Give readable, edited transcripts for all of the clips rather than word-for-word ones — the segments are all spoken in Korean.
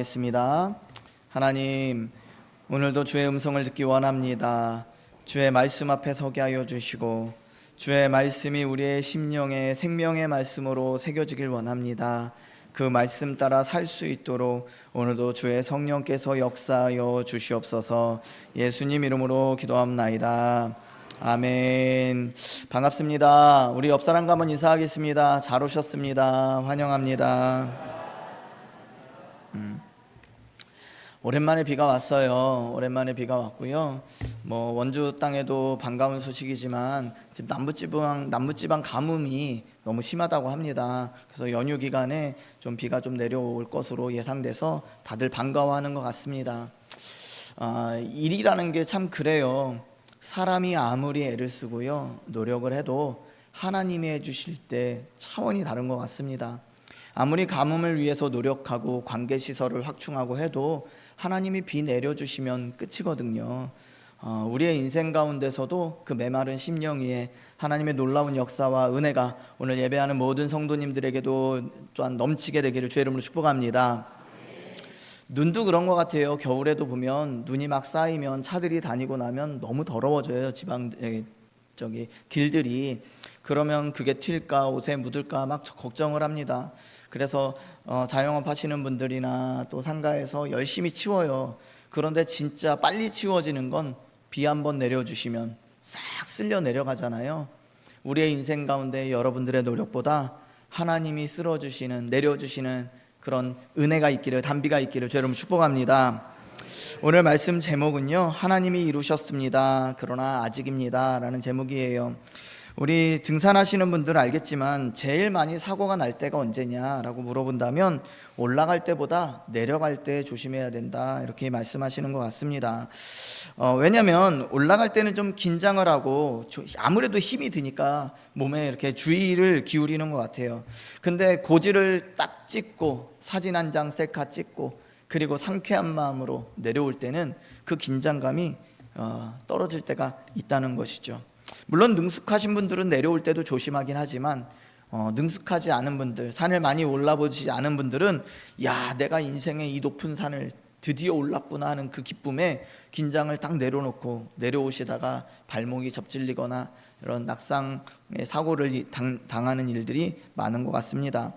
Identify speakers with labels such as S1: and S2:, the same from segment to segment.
S1: 겠습니다. 하나님, 오늘도 주의 음성을 듣기 원합니다. 주의 말씀 앞에 서게 하여 주시고 주의 말씀이 우리의 심령에 생명의 말씀으로 새겨지길 원합니다. 그 말씀 따라 살 수 있도록 오늘도 주의 성령께서 역사하여 주시옵소서. 예수님 이름으로 기도합나이다. 아멘. 반갑습니다. 우리 옆 사람과 한번 인사하겠습니다. 잘 오셨습니다. 환영합니다. 오랜만에 비가 왔어요. 오랜만에 비가 왔고요. 원주 땅에도 반가운 소식이지만 지금 남부지방 가뭄이 너무 심하다고 합니다. 그래서 연휴 기간에 좀 비가 좀 내려올 것으로 예상돼서 다들 반가워하는 것 같습니다. 일이라는 게 참 그래요. 사람이 아무리 애를 쓰고요, 노력을 해도 하나님이 해주실 때 차원이 다른 것 같습니다. 아무리 가뭄을 위해서 노력하고 관계시설을 확충하고 해도 하나님이 비 내려주시면 끝이거든요. 우리의 인생 가운데서도 그 메마른 심령 위에 하나님의 놀라운 역사와 은혜가 오늘 예배하는 모든 성도님들에게도 또한 넘치게 되기를 주의 이름으로 축복합니다. 눈도 그런 것 같아요. 겨울에도 보면 눈이 막 쌓이면 차들이 다니고 나면 너무 더러워져요. 길들이. 그러면 그게 튈까 옷에 묻을까 막 걱정을 합니다. 그래서 자영업 하시는 분들이나 또 상가에서 열심히 치워요. 그런데 진짜 빨리 치워지는 건 비 한번 내려주시면 싹 쓸려 내려가잖아요. 우리의 인생 가운데 여러분들의 노력보다 하나님이 내려주시는 그런 은혜가 있기를, 단비가 있기를 주의 이름으로 축복합니다. 오늘 말씀 제목은요, 하나님이 이루셨습니다. 그러나 아직입니다 라는 제목이에요. 우리 등산하시는 분들은 알겠지만 제일 많이 사고가 날 때가 언제냐라고 물어본다면 올라갈 때보다 내려갈 때 조심해야 된다, 이렇게 말씀하시는 것 같습니다. 왜냐하면 올라갈 때는 좀 긴장을 하고 아무래도 힘이 드니까 몸에 이렇게 주의를 기울이는 것 같아요. 근데 고지를 딱 찍고 사진 한 장 셀카 찍고 그리고 상쾌한 마음으로 내려올 때는 그 긴장감이 떨어질 때가 있다는 것이죠. 물론 능숙하신 분들은 내려올 때도 조심하긴 하지만 능숙하지 않은 분들, 산을 많이 올라보지 않은 분들은 야, 내가 인생의 이 높은 산을 드디어 올랐구나 하는 그 기쁨에 긴장을 딱 내려놓고 내려오시다가 발목이 접질리거나 이런 낙상의 사고를 당하는 일들이 많은 것 같습니다.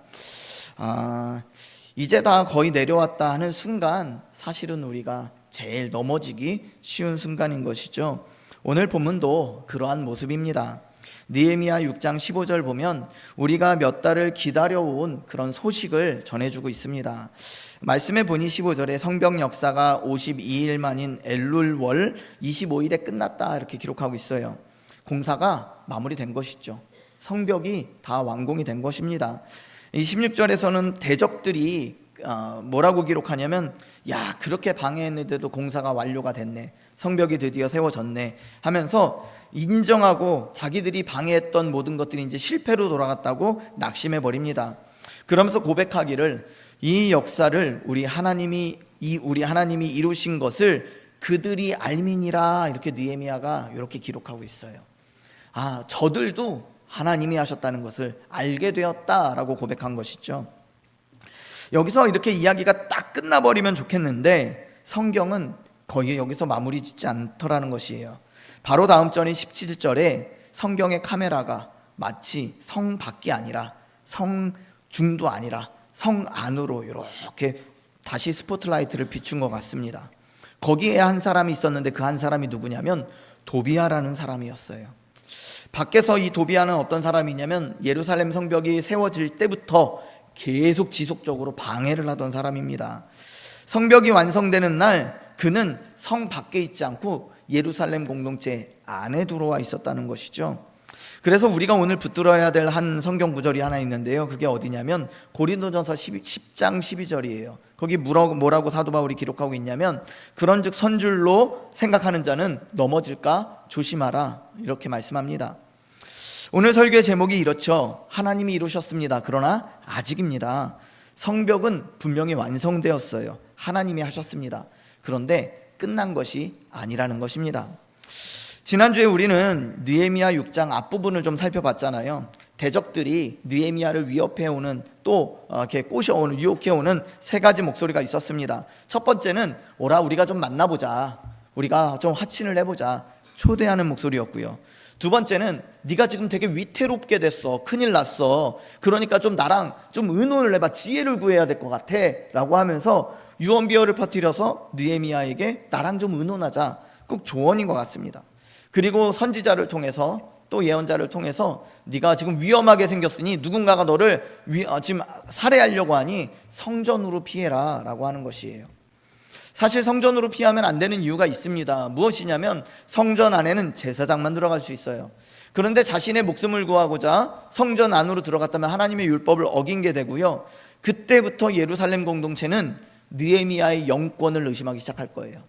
S1: 이제 다 거의 내려왔다 하는 순간 사실은 우리가 제일 넘어지기 쉬운 순간인 것이죠. 오늘 본문도 그러한 모습입니다. 느헤미야 6장 15절 보면 우리가 몇 달을 기다려온 그런 소식을 전해주고 있습니다. 말씀해 보니 15절에 성벽 역사가 52일 만인 엘룰월 25일에 끝났다, 이렇게 기록하고 있어요. 공사가 마무리된 것이죠. 성벽이 다 완공이 된 것입니다. 이 16절에서는 대적들이 뭐라고 기록하냐면, 야, 그렇게 방해했는데도 공사가 완료가 됐네, 성벽이 드디어 세워졌네 하면서 인정하고 자기들이 방해했던 모든 것들이 이제 실패로 돌아갔다고 낙심해 버립니다. 그러면서 고백하기를, 이 역사를 우리 하나님이 이루신 것을 그들이 알미니라, 이렇게 느헤미야가 이렇게 기록하고 있어요. 저들도 하나님이 하셨다는 것을 알게 되었다라고 고백한 것이죠. 여기서 이렇게 이야기가 딱 끝나버리면 좋겠는데 성경은 거의 여기서 마무리 짓지 않더라는 것이에요. 바로 다음 절인 17절에 성경의 카메라가 마치 성 밖이 아니라 성 중도 아니라 성 안으로 이렇게 다시 스포트라이트를 비춘 것 같습니다. 거기에 한 사람이 있었는데 그 한 사람이 누구냐면 도비아라는 사람이었어요. 밖에서 이 도비아는 어떤 사람이냐면 예루살렘 성벽이 세워질 때부터 계속 지속적으로 방해를 하던 사람입니다. 성벽이 완성되는 날 그는 성 밖에 있지 않고 예루살렘 공동체 안에 들어와 있었다는 것이죠. 그래서 우리가 오늘 붙들어야 될 한 성경 구절이 하나 있는데요. 그게 어디냐면 고린도전서 10장 12절이에요. 거기 뭐라고 사도 바울이 기록하고 있냐면, 그런즉 선줄로 생각하는 자는 넘어질까 조심하라, 이렇게 말씀합니다. 오늘 설교의 제목이 이렇죠. 하나님이 이루셨습니다. 그러나 아직입니다. 성벽은 분명히 완성되었어요. 하나님이 하셨습니다. 그런데 끝난 것이 아니라는 것입니다. 지난주에 우리는 느헤미야 6장 앞부분을 좀 살펴봤잖아요. 대적들이 느헤미야를 위협해오는 또 이렇게 꼬셔오는, 유혹해오는 세 가지 목소리가 있었습니다. 첫 번째는 오라, 우리가 좀 만나보자, 우리가 좀 화친을 해보자, 초대하는 목소리였고요. 두 번째는 네가 지금 되게 위태롭게 됐어, 큰일 났어, 그러니까 좀 나랑 좀 의논을 해봐, 지혜를 구해야 될 것 같아 라고 하면서 유언비어를 퍼뜨려서 느헤미야에게 나랑 좀 의논하자, 꼭 조언인 것 같습니다. 그리고 선지자를 통해서, 또 예언자를 통해서 네가 지금 위험하게 생겼으니 누군가가 너를 지금 살해하려고 하니 성전으로 피해라 라고 하는 것이에요. 사실 성전으로 피하면 안 되는 이유가 있습니다. 무엇이냐면 성전 안에는 제사장만 들어갈 수 있어요. 그런데 자신의 목숨을 구하고자 성전 안으로 들어갔다면 하나님의 율법을 어긴 게 되고요, 그때부터 예루살렘 공동체는 느헤미야의 영권을 의심하기 시작할 거예요.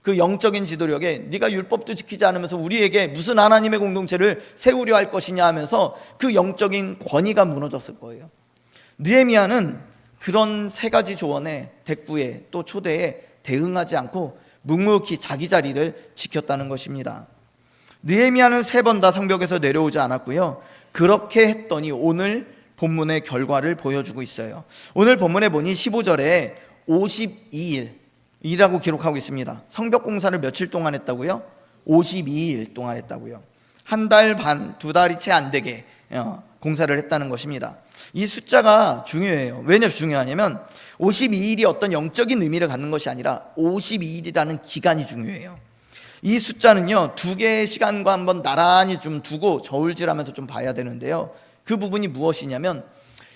S1: 그 영적인 지도력에 네가 율법도 지키지 않으면서 우리에게 무슨 하나님의 공동체를 세우려 할 것이냐 하면서 그 영적인 권위가 무너졌을 거예요. 느헤미야는 그런 세 가지 조언에, 대꾸에, 또 초대에 대응하지 않고 묵묵히 자기 자리를 지켰다는 것입니다. 느헤미야는 3번 다 성벽에서 내려오지 않았고요, 그렇게 했더니 오늘 본문의 결과를 보여주고 있어요. 오늘 본문에 보니 15절에 52일 이라고 기록하고 있습니다. 성벽 공사를 며칠 동안 했다고요? 52일 동안 했다고요. 1달 반, 2달이 채 안 되게 공사를 했다는 것입니다. 이 숫자가 중요해요. 왜냐 중요하냐면 52일이 어떤 영적인 의미를 갖는 것이 아니라 52일이라는 기간이 중요해요. 이 숫자는요, 2개의 시간과 한번 나란히 좀 두고 저울질하면서 좀 봐야 되는데요, 그 부분이 무엇이냐면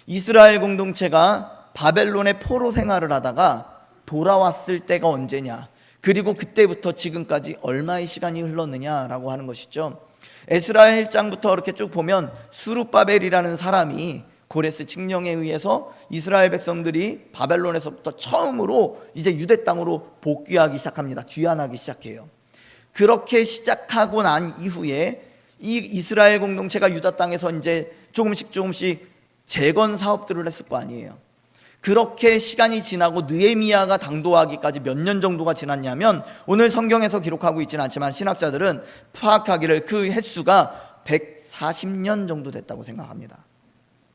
S1: 이스라엘 공동체가 바벨론의 포로 생활을 하다가 돌아왔을 때가 언제냐, 그리고 그때부터 지금까지 얼마의 시간이 흘렀느냐라고 하는 것이죠. 에스라 1장부터 이렇게 쭉 보면 수룹바벨이라는 사람이 고레스 칙령에 의해서 이스라엘 백성들이 바벨론에서부터 처음으로 이제 유대 땅으로 복귀하기 시작합니다. 귀환하기 시작해요. 그렇게 시작하고 난 이후에 이 이스라엘 공동체가 유다 땅에서 이제 조금씩 재건 사업들을 했을 거 아니에요. 그렇게 시간이 지나고 느헤미야가 당도하기까지 몇 년 정도가 지났냐면, 오늘 성경에서 기록하고 있지는 않지만 신학자들은 파악하기를 그 횟수가 140년 정도 됐다고 생각합니다.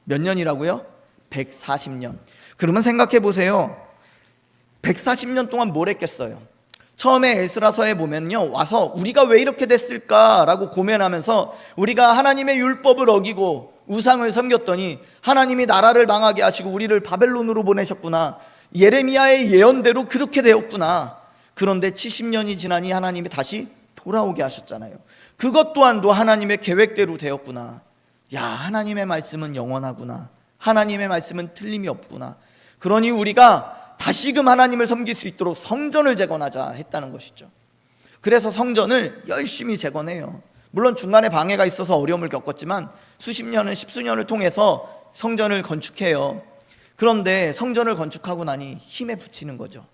S1: 몇 년이라고요? 140년. 그러면 생각해 보세요. 140년 동안 뭘 했겠어요? 처음에 에스라서에 보면요, 와서 우리가 왜 이렇게 됐을까라고 고민하면서 우리가 하나님의 율법을 어기고 우상을 섬겼더니 하나님이 나라를 망하게 하시고 우리를 바벨론으로 보내셨구나, 예레미야의 예언대로 그렇게 되었구나. 그런데 70년이 지나니 하나님이 다시 돌아오게 하셨잖아요. 그것 또한도 하나님의 계획대로 되었구나. 야, 하나님의 말씀은 영원하구나, 하나님의 말씀은 틀림이 없구나. 그러니 우리가 다시금 하나님을 섬길 수 있도록 성전을 재건하자 했다는 것이죠. 그래서 성전을 열심히 재건해요. 물론 중간에 방해가 있어서 어려움을 겪었지만 수십 년을, 십수년을 통해서 성전을 건축해요. 그런데 성전을 건축하고 나니 힘에 부치는 거죠.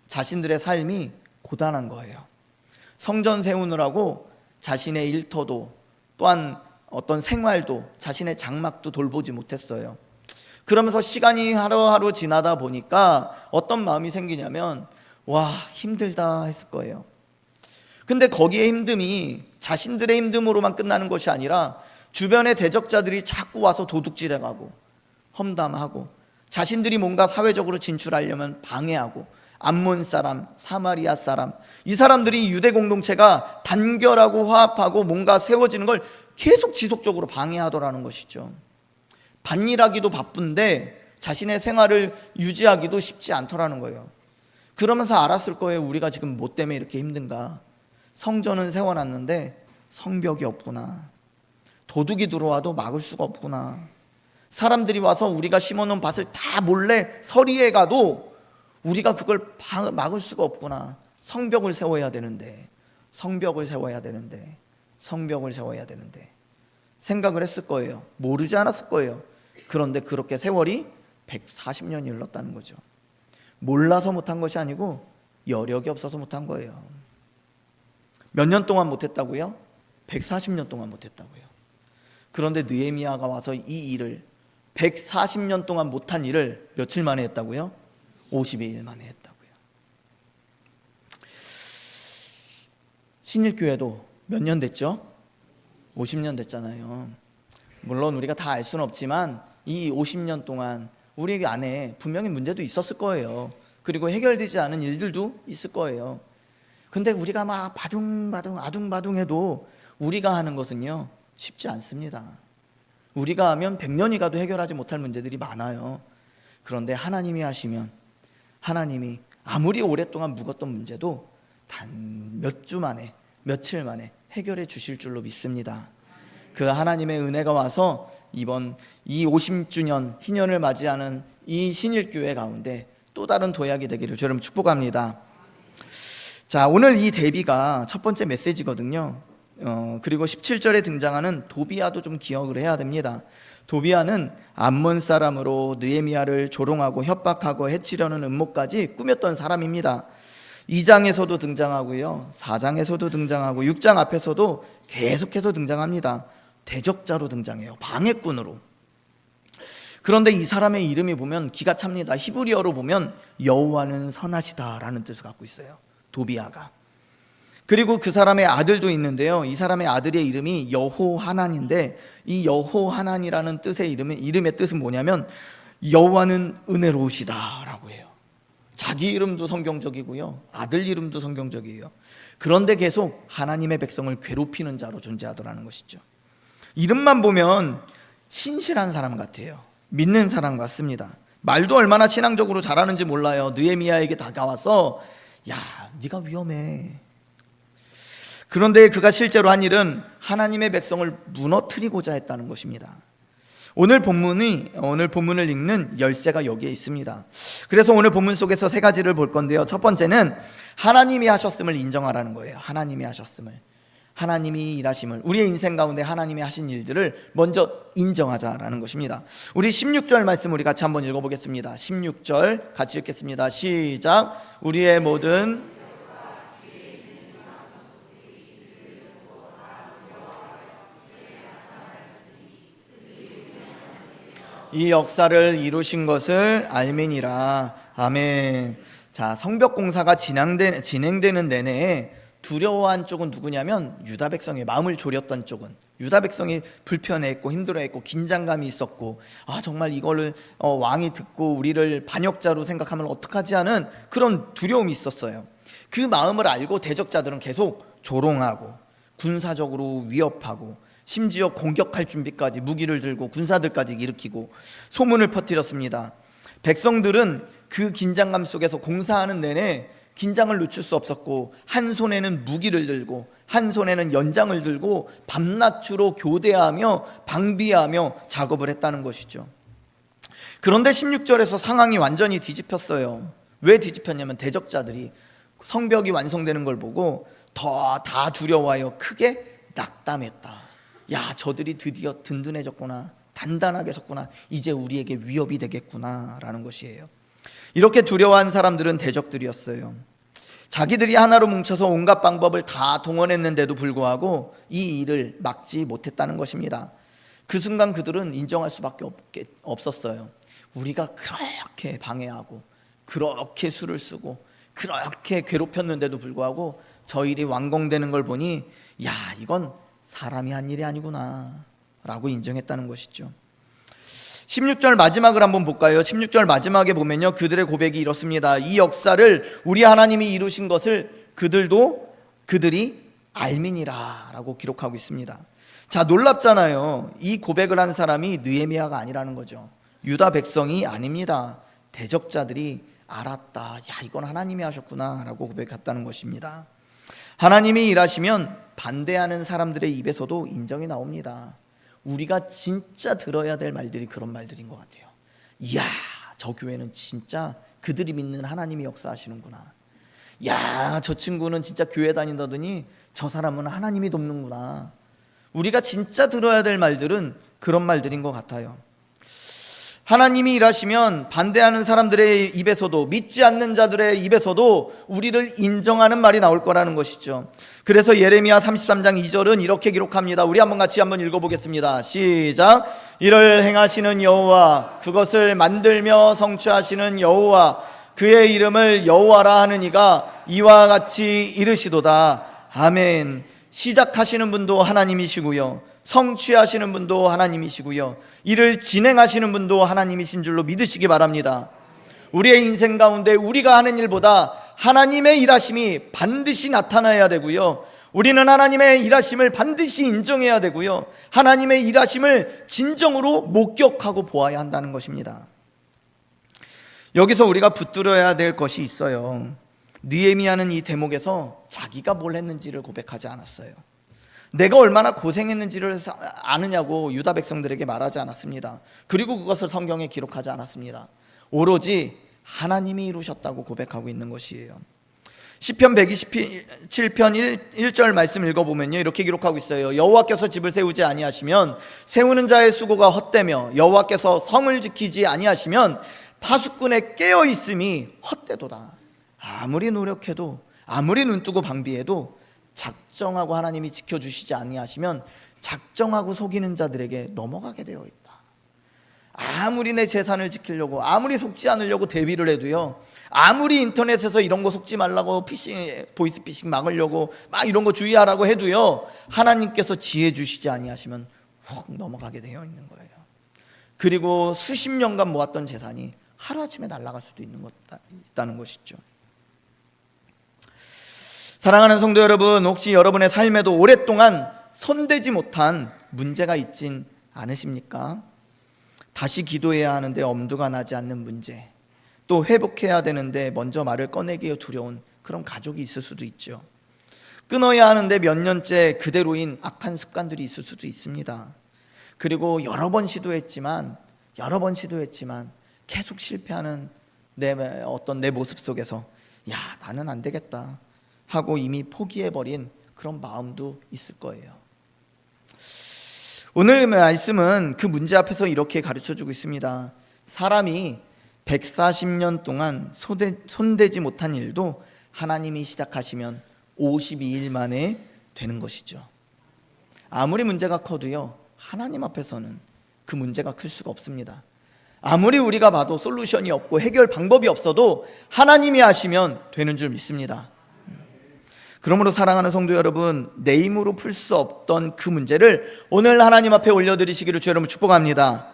S1: 자신들의 삶이 고단한 거예요. 성전 세우느라고 자신의 일터도, 또한 어떤 생활도, 자신의 장막도 돌보지 못했어요. 그러면서 시간이 하루하루 지나다 보니까 어떤 마음이 생기냐면, 와, 힘들다 했을 거예요. 근데 거기에 힘듦이 자신들의 힘듦으로만 끝나는 것이 아니라 주변의 대적자들이 자꾸 와서 도둑질해가고 험담하고, 자신들이 뭔가 사회적으로 진출하려면 방해하고, 암몬 사람, 사마리아 사람, 이 사람들이 유대 공동체가 단결하고 화합하고 뭔가 세워지는 걸 계속 지속적으로 방해하더라는 것이죠. 밭일하기도 바쁜데 자신의 생활을 유지하기도 쉽지 않더라는 거예요. 그러면서 알았을 거예요. 우리가 지금 뭐 때문에 이렇게 힘든가. 성전은 세워놨는데 성벽이 없구나. 도둑이 들어와도 막을 수가 없구나. 사람들이 와서 우리가 심어놓은 밭을 다 몰래 서리해 가도 우리가 그걸 막을 수가 없구나. 성벽을 세워야 되는데, 성벽을 세워야 되는데, 성벽을 세워야 되는데 생각을 했을 거예요. 모르지 않았을 거예요. 그런데 그렇게 세월이 140년이 흘렀다는 거죠. 몰라서 못한 것이 아니고 여력이 없어서 못한 거예요. 몇 년 동안 못했다고요? 140년 동안 못했다고요. 그런데 느헤미야가 와서 이 일을, 140년 동안 못한 일을 며칠 만에 했다고요? 52일 만에 했다고요. 신일교회도 몇 년 됐죠? 50년 됐잖아요. 물론 우리가 다 알 수는 없지만 이 50년 동안 우리 안에 분명히 문제도 있었을 거예요. 그리고 해결되지 않은 일들도 있을 거예요. 근데 우리가 막 바둥바둥 아둥바둥해도 우리가 하는 것은요 쉽지 않습니다. 우리가 하면 100년이 가도 해결하지 못할 문제들이 많아요. 그런데 하나님이 하시면, 하나님이 아무리 오랫동안 묵었던 문제도 단 몇 주 만에, 며칠 만에 해결해 주실 줄로 믿습니다. 그 하나님의 은혜가 와서 이번 이 50주년 희년을 맞이하는 이 신일교회 가운데 또 다른 도약이 되기를 주님 축복합니다. 자, 오늘 이 대비가 첫 번째 메시지거든요. 그리고 17절에 등장하는 도비아도 좀 기억을 해야 됩니다. 도비아는 암몬 사람으로 느헤미야를 조롱하고 협박하고 해치려는 음모까지 꾸몄던 사람입니다. 2장에서도 등장하고요, 4장에서도 등장하고 6장 앞에서도 계속해서 등장합니다. 대적자로 등장해요. 방해꾼으로. 그런데 이 사람의 이름이 보면 기가 찹니다. 히브리어로 보면 여호와는 선하시다라는 뜻을 갖고 있어요, 도비아가. 그리고 그 사람의 아들도 있는데요, 이 사람의 아들의 이름이 여호하난인데, 이 여호하난이라는 뜻의 이름의 뜻은 뭐냐면 여호와는 은혜로우시다라고 해요. 자기 이름도 성경적이고요, 아들 이름도 성경적이에요. 그런데 계속 하나님의 백성을 괴롭히는 자로 존재하더라는 것이죠. 이름만 보면 신실한 사람 같아요. 믿는 사람 같습니다. 말도 얼마나 신앙적으로 잘하는지 몰라요. 느헤미야에게 다가와서 야, 네가 위험해. 그런데 그가 실제로 한 일은 하나님의 백성을 무너뜨리고자 했다는 것입니다. 오늘 본문을 읽는 열쇠가 여기에 있습니다. 그래서 오늘 본문 속에서 세 가지를 볼 건데요, 첫 번째는 하나님이 하셨음을 인정하라는 거예요. 하나님이 하셨음을, 하나님이 일하심을, 우리의 인생 가운데 하나님이 하신 일들을 먼저 인정하자라는 것입니다. 우리 16절 말씀 우리 같이 한번 읽어보겠습니다. 16절 같이 읽겠습니다. 시작. 우리의 모든 이 역사를 이루신 것을 알미니라. 아멘. 자, 성벽 공사가 진행되는 내내 두려워한 쪽은 누구냐면 유다 백성의 마음을 졸였던 쪽은, 유다 백성이 불편해했고 힘들어했고 긴장감이 있었고, 정말 이거를 왕이 듣고 우리를 반역자로 생각하면 어떡하지 하는 그런 두려움이 있었어요. 그 마음을 알고 대적자들은 계속 조롱하고 군사적으로 위협하고 심지어 공격할 준비까지, 무기를 들고 군사들까지 일으키고 소문을 퍼뜨렸습니다. 백성들은 그 긴장감 속에서 공사하는 내내 긴장을 늦출 수 없었고, 한 손에는 무기를 들고 한 손에는 연장을 들고 밤낮으로 교대하며 방비하며 작업을 했다는 것이죠. 그런데 16절에서 상황이 완전히 뒤집혔어요. 왜 뒤집혔냐면 대적자들이 성벽이 완성되는 걸 보고 다 두려워하여 크게 낙담했다. 야, 저들이 드디어 든든해졌구나, 단단하게 섰구나, 이제 우리에게 위협이 되겠구나 라는 것이에요. 이렇게 두려워한 사람들은 대적들이었어요. 자기들이 하나로 뭉쳐서 온갖 방법을 다 동원했는데도 불구하고 이 일을 막지 못했다는 것입니다. 그 순간 그들은 인정할 수밖에 없었어요. 우리가 그렇게 방해하고 그렇게 수를 쓰고 그렇게 괴롭혔는데도 불구하고 저 일이 완공되는 걸 보니, 야, 이건 사람이 한 일이 아니구나 라고 인정했다는 것이죠. 16절 마지막을 한번 볼까요? 16절 마지막에 보면요, 그들의 고백이 이렇습니다. 이 역사를 우리 하나님이 이루신 것을 그들이 알미니라 라고 기록하고 있습니다. 자, 놀랍잖아요. 이 고백을 한 사람이 느헤미야가 아니라는 거죠. 유다 백성이 아닙니다. 대적자들이 알았다. 야, 이건 하나님이 하셨구나 라고 고백했다는 것입니다. 하나님이 일하시면 반대하는 사람들의 입에서도 인정이 나옵니다. 우리가 진짜 들어야 될 말들이 그런 말들인 것 같아요. 이야, 저 교회는 진짜 그들이 믿는 하나님이 역사하시는구나. 야, 저 친구는 진짜 교회 다닌다더니 저 사람은 하나님이 돕는구나. 우리가 진짜 들어야 될 말들은 그런 말들인 것 같아요. 하나님이 일하시면 반대하는 사람들의 입에서도, 믿지 않는 자들의 입에서도 우리를 인정하는 말이 나올 거라는 것이죠. 그래서 예레미야 33장 2절은 이렇게 기록합니다. 우리 같이 한번 읽어보겠습니다. 시작. 이를 행하시는 여호와, 그것을 만들며 성취하시는 여호와, 그의 이름을 여호와라 하는 이가 이와 같이 이르시도다. 아멘. 시작하시는 분도 하나님이시고요, 성취하시는 분도 하나님이시고요, 이를 진행하시는 분도 하나님이신 줄로 믿으시기 바랍니다. 우리의 인생 가운데 우리가 하는 일보다 하나님의 일하심이 반드시 나타나야 되고요, 우리는 하나님의 일하심을 반드시 인정해야 되고요, 하나님의 일하심을 진정으로 목격하고 보아야 한다는 것입니다. 여기서 우리가 붙들어야 될 것이 있어요. 느헤미야는 이 대목에서 자기가 뭘 했는지를 고백하지 않았어요. 내가 얼마나 고생했는지를 아느냐고 유다 백성들에게 말하지 않았습니다. 그리고 그것을 성경에 기록하지 않았습니다. 오로지 하나님이 이루셨다고 고백하고 있는 것이에요. 시편 127편 1절 말씀 읽어보면요, 이렇게 기록하고 있어요. 여호와께서 집을 세우지 아니하시면 세우는 자의 수고가 헛되며 여호와께서 성을 지키지 아니하시면 파수꾼의 깨어있음이 헛되도다. 아무리 노력해도, 아무리 눈뜨고 방비해도 작정하고 하나님이 지켜주시지 아니하시면 작정하고 속이는 자들에게 넘어가게 되어 있다. 아무리 내 재산을 지키려고, 아무리 속지 않으려고 대비를 해도요, 아무리 인터넷에서 이런 거 속지 말라고 보이스피싱 막으려고 막 이런 거 주의하라고 해도요, 하나님께서 지혜 주시지 아니하시면 훅 넘어가게 되어 있는 거예요. 그리고 수십 년간 모았던 재산이 하루아침에 날아갈 수도 있다는 것이죠. 사랑하는 성도 여러분, 혹시 여러분의 삶에도 오랫동안 손대지 못한 문제가 있진 않으십니까? 다시 기도해야 하는데 엄두가 나지 않는 문제, 또 회복해야 되는데 먼저 말을 꺼내기에 두려운 그런 가족이 있을 수도 있죠. 끊어야 하는데 몇 년째 그대로인 악한 습관들이 있을 수도 있습니다. 그리고 여러 번 시도했지만 계속 실패하는 내 모습 속에서 야, 나는 안 되겠다 하고 이미 포기해버린 그런 마음도 있을 거예요. 오늘 말씀은 그 문제 앞에서 이렇게 가르쳐주고 있습니다. 사람이 140년 동안 손대지 못한 일도 하나님이 시작하시면 52일 만에 되는 것이죠. 아무리 문제가 커도요, 하나님 앞에서는 그 문제가 클 수가 없습니다. 아무리 우리가 봐도 솔루션이 없고 해결 방법이 없어도 하나님이 하시면 되는 줄 믿습니다. 그러므로 사랑하는 성도 여러분, 내 힘으로 풀 수 없던 그 문제를 오늘 하나님 앞에 올려드리시기를 주 여러분 축복합니다.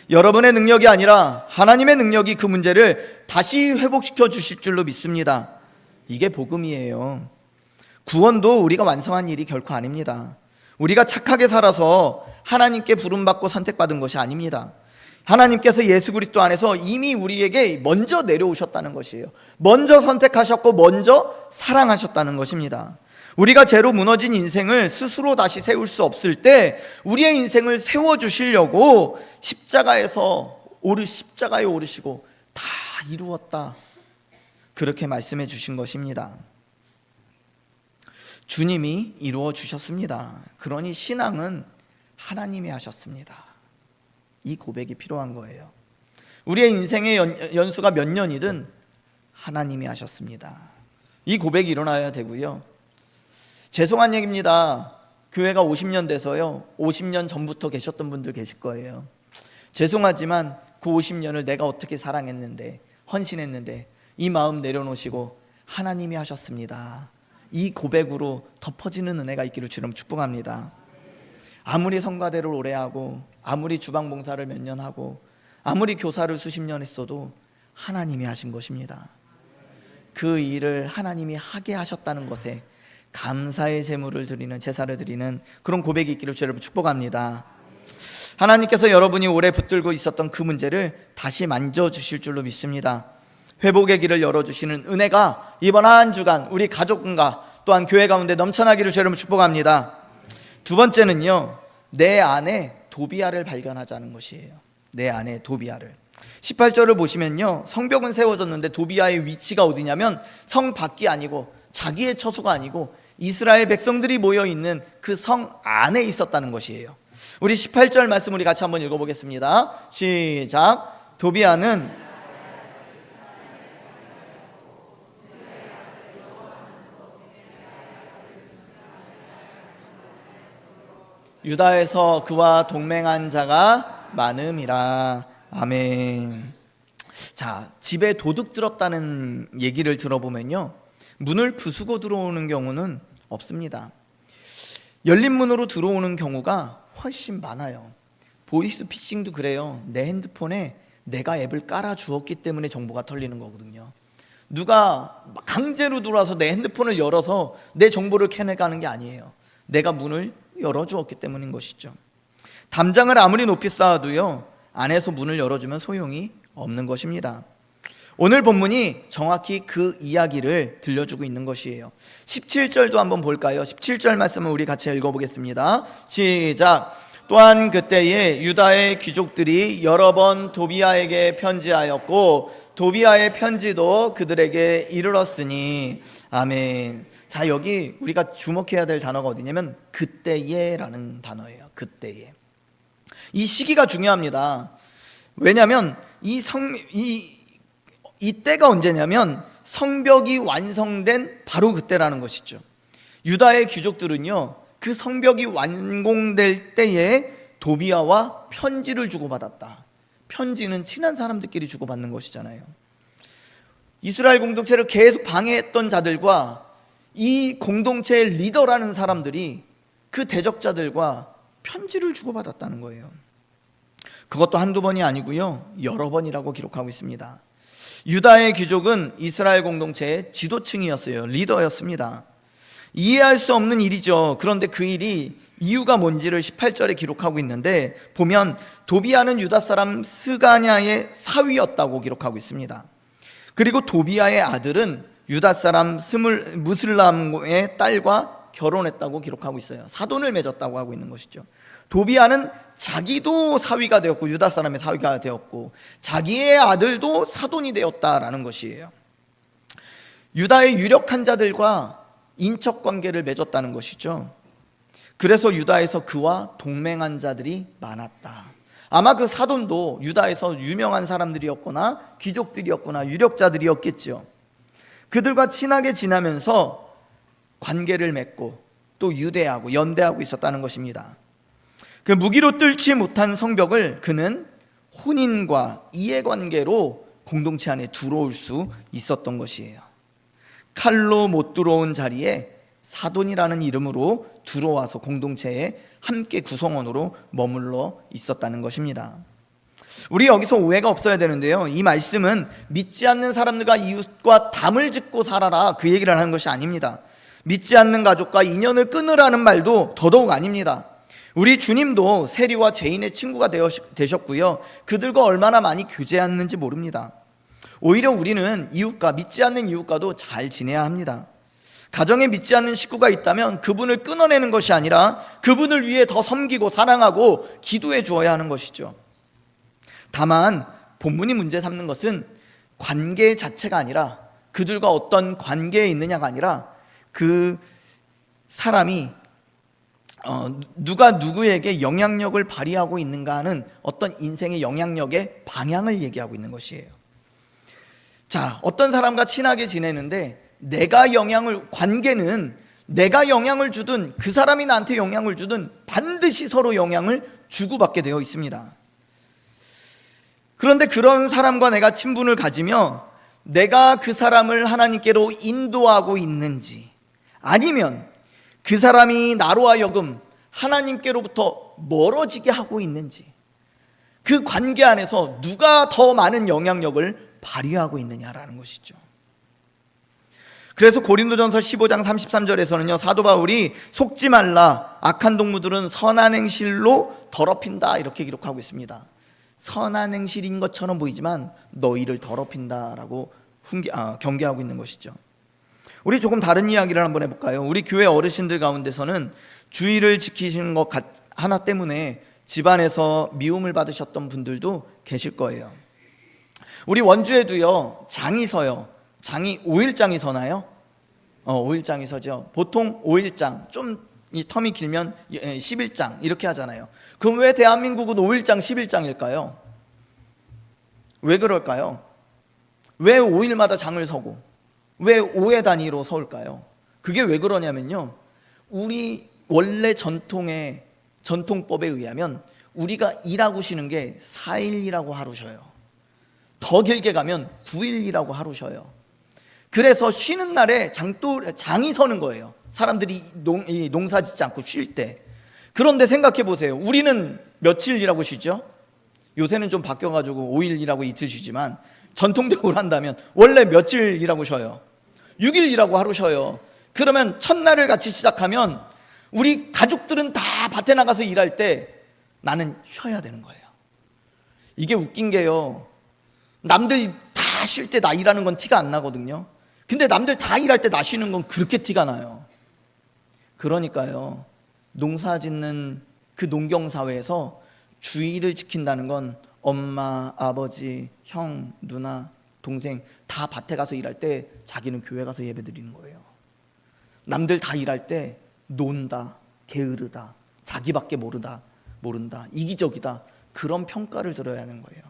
S1: 여러분의 능력이 아니라 하나님의 능력이 그 문제를 다시 회복시켜 주실 줄로 믿습니다. 이게 복음이에요. 구원도 우리가 완성한 일이 결코 아닙니다. 우리가 착하게 살아서 하나님께 부름받고 선택받은 것이 아닙니다. 하나님께서 예수 그리스도 안에서 이미 우리에게 먼저 내려오셨다는 것이에요. 먼저 선택하셨고 먼저 사랑하셨다는 것입니다. 우리가 죄로 무너진 인생을 스스로 다시 세울 수 없을 때 우리의 인생을 세워주시려고 십자가에 오르시고 다 이루었다, 그렇게 말씀해 주신 것입니다. 주님이 이루어 주셨습니다. 그러니 신앙은 하나님이 하셨습니다. 이 고백이 필요한 거예요. 우리의 인생의 연수가 몇 년이든 하나님이 하셨습니다. 이 고백이 일어나야 되고요. 죄송한 얘기입니다. 교회가 50년 돼서요, 50년 전부터 계셨던 분들 계실 거예요. 죄송하지만 그 50년을 내가 어떻게 사랑했는데, 헌신했는데, 이 마음 내려놓으시고 하나님이 하셨습니다. 이 고백으로 덮어지는 은혜가 있기를 주님 축복합니다. 아무리 성가대를 오래 하고, 아무리 주방 봉사를 몇 년 하고, 아무리 교사를 수십 년 했어도 하나님이 하신 것입니다. 그 일을 하나님이 하게 하셨다는 것에 감사의 제물을 드리는, 제사를 드리는 그런 고백이 있기를 주 여러분 축복합니다. 하나님께서 여러분이 오래 붙들고 있었던 그 문제를 다시 만져주실 줄로 믿습니다. 회복의 길을 열어주시는 은혜가 이번 한 주간 우리 가족과 또한 교회 가운데 넘쳐나기를 주 여러분 축복합니다. 두 번째는요, 내 안에 도비아를 발견하자는 것이에요. 내 안에 도비아를. 18절을 보시면요, 성벽은 세워졌는데 도비아의 위치가 어디냐면 성 밖이 아니고 자기의 처소가 아니고 이스라엘 백성들이 모여있는 그 성 안에 있었다는 것이에요. 우리 18절 말씀 우리 같이 한번 읽어보겠습니다. 시작. 도비아는 유다에서 그와 동맹한 자가 많음이라. 아멘. 자, 집에 도둑 들었다는 얘기를 들어보면요, 문을 부수고 들어오는 경우는 없습니다. 열린 문으로 들어오는 경우가 훨씬 많아요. 보이스피싱도 그래요. 내 핸드폰에 내가 앱을 깔아 주었기 때문에 정보가 털리는 거거든요. 누가 강제로 들어와서 내 핸드폰을 열어서 내 정보를 캐내가는 게 아니에요. 내가 문을 열어주었기 때문인 것이죠. 담장을 아무리 높이 쌓아도요, 안에서 문을 열어주면 소용이 없는 것입니다. 오늘 본문이 정확히 그 이야기를 들려주고 있는 것이에요. 17절도 한번 볼까요? 17절 말씀을 우리 같이 읽어보겠습니다. 시작. 또한 그때에 유다의 귀족들이 여러 번 도비아에게 편지하였고 도비아의 편지도 그들에게 이르렀으니. 아멘. 자, 여기 우리가 주목해야 될 단어가 어디냐면 그때에라는 단어예요. 그때에. 이 시기가 중요합니다. 왜냐하면 이 때가 언제냐면 성벽이 완성된 바로 그때라는 것이죠. 유다의 귀족들은요, 그 성벽이 완공될 때에 도비아와 편지를 주고받았다. 편지는 친한 사람들끼리 주고받는 것이잖아요. 이스라엘 공동체를 계속 방해했던 자들과 이 공동체의 리더라는 사람들이 그 대적자들과 편지를 주고받았다는 거예요. 그것도 한두 번이 아니고요, 여러 번이라고 기록하고 있습니다. 유다의 귀족은 이스라엘 공동체의 지도층이었어요. 리더였습니다. 이해할 수 없는 일이죠. 그런데 그 일이 이유가 뭔지를 18절에 기록하고 있는데 보면 도비아는 유다 사람 스가냐의 사위였다고 기록하고 있습니다. 그리고 도비아의 아들은 유다 사람 무슬람의 딸과 결혼했다고 기록하고 있어요. 사돈을 맺었다고 하고 있는 것이죠. 도비아는 자기도 사위가 되었고 유다 사람의 사위가 되었고 자기의 아들도 사돈이 되었다라는 것이에요. 유다의 유력한 자들과 인척관계를 맺었다는 것이죠. 그래서 유다에서 그와 동맹한 자들이 많았다. 아마 그 사돈도 유다에서 유명한 사람들이었거나 귀족들이었거나 유력자들이었겠죠. 그들과 친하게 지내면서 관계를 맺고 또 유대하고 연대하고 있었다는 것입니다. 그 무기로 뚫지 못한 성벽을 그는 혼인과 이해관계로 공동체 안에 들어올 수 있었던 것이에요. 칼로 못 들어온 자리에 사돈이라는 이름으로 들어와서 공동체에 함께 구성원으로 머물러 있었다는 것입니다. 우리 여기서 오해가 없어야 되는데요, 이 말씀은 믿지 않는 사람들과 이웃과 담을 짓고 살아라 그 얘기를 하는 것이 아닙니다. 믿지 않는 가족과 인연을 끊으라는 말도 더더욱 아닙니다. 우리 주님도 세리와 죄인의 친구가 되셨고요, 그들과 얼마나 많이 교제했는지 모릅니다. 오히려 우리는 이웃과 믿지 않는 이웃과도 잘 지내야 합니다. 가정에 믿지 않는 식구가 있다면 그분을 끊어내는 것이 아니라 그분을 위해 더 섬기고 사랑하고 기도해 주어야 하는 것이죠. 다만 본문이 문제 삼는 것은 관계 자체가 아니라 그들과 어떤 관계에 있느냐가 아니라 그 사람이 누가 누구에게 영향력을 발휘하고 있는가 하는 어떤 인생의 영향력의 방향을 얘기하고 있는 것이에요. 자, 어떤 사람과 친하게 지내는데 관계는 내가 영향을 주든 그 사람이 나한테 영향을 주든 반드시 서로 영향을 주고받게 되어 있습니다. 그런데 그런 사람과 내가 친분을 가지며 내가 그 사람을 하나님께로 인도하고 있는지, 아니면 그 사람이 나로 하여금 하나님께로부터 멀어지게 하고 있는지, 그 관계 안에서 누가 더 많은 영향력을 발휘하고 있느냐라는 것이죠. 그래서 고린도전서 15장 33절에서는요, 사도 바울이 속지 말라, 악한 동무들은 선한 행실로 더럽힌다 이렇게 기록하고 있습니다. 선한 행실인 것처럼 보이지만 너희를 더럽힌다라고 경계하고 있는 것이죠. 우리 조금 다른 이야기를 한번 해볼까요? 우리 교회 어르신들 가운데서는 주의를 지키시는 것 하나 때문에 집안에서 미움을 받으셨던 분들도 계실 거예요. 우리 원주에도요, 장이 서요. 장이 5일장이 서나요? 5일장이 서죠. 보통 5일장, 좀 이 텀이 길면 10일장 이렇게 하잖아요. 그럼 왜 대한민국은 5일장, 10일장일까요? 왜 그럴까요? 왜 5일마다 장을 서고 왜 5회 단위로 서울까요? 그게 왜 그러냐면요, 우리 원래 전통법에 의하면 우리가 일하고 쉬는 게 4일이라고 하루 쉬어요. 더 길게 가면 9일이라고 하루 쉬어요. 그래서 쉬는 날에 장이 서는 거예요. 사람들이 농사 짓지 않고 쉴 때. 그런데 생각해 보세요. 우리는 며칠이라고 쉬죠? 요새는 좀 바뀌어가지고 5일이라고 이틀 쉬지만 전통적으로 한다면 원래 며칠이라고 쉬어요? 6일이라고 하루 쉬어요. 그러면 첫날을 같이 시작하면 우리 가족들은 다 밭에 나가서 일할 때 나는 쉬어야 되는 거예요. 이게 웃긴 게요, 남들 다 쉴 때 나 일하는 건 티가 안 나거든요. 근데 남들 다 일할 때 나 쉬는 건 그렇게 티가 나요. 그러니까요, 농사 짓는 그 농경사회에서 주의를 지킨다는 건 엄마, 아버지, 형, 누나, 동생 다 밭에 가서 일할 때 자기는 교회 가서 예배 드리는 거예요. 남들 다 일할 때 논다, 게으르다, 자기밖에 모른다, 이기적이다, 그런 평가를 들어야 하는 거예요.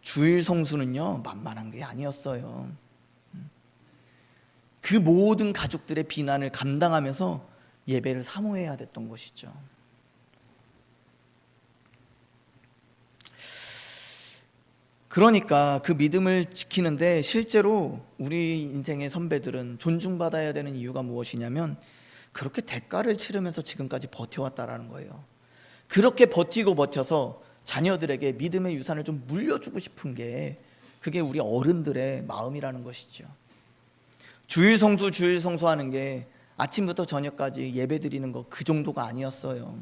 S1: 주일 성수는요, 만만한 게 아니었어요. 그 모든 가족들의 비난을 감당하면서 예배를 사모해야 됐던 것이죠. 그러니까 그 믿음을 지키는데 실제로 우리 인생의 선배들은 존중받아야 되는 이유가 무엇이냐면 그렇게 대가를 치르면서 지금까지 버텨왔다라는 거예요. 그렇게 버텨서 자녀들에게 믿음의 유산을 좀 물려주고 싶은 게 그게 우리 어른들의 마음이라는 것이죠. 주일 성수 하는 게 아침부터 저녁까지 예배 드리는 거 그 정도가 아니었어요.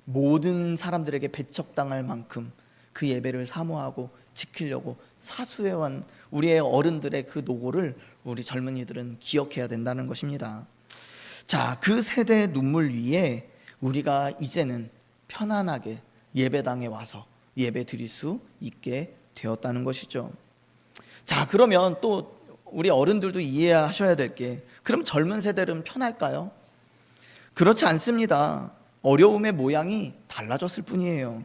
S1: 모든 사람들에게 배척당할 만큼 그 예배를 사모하고 지키려고 사수해온 우리의 어른들의 그 노고를 우리 젊은이들은 기억해야 된다는 것입니다. 자, 그 세대의 눈물 위에 우리가 이제는 편안하게 예배당에 와서 예배 드릴 수 있게 되었다는 것이죠. 자, 그러면 또 우리 어른들도 이해하셔야 될 게, 그럼 젊은 세대는 편할까요? 그렇지 않습니다. 어려움의 모양이 달라졌을 뿐이에요.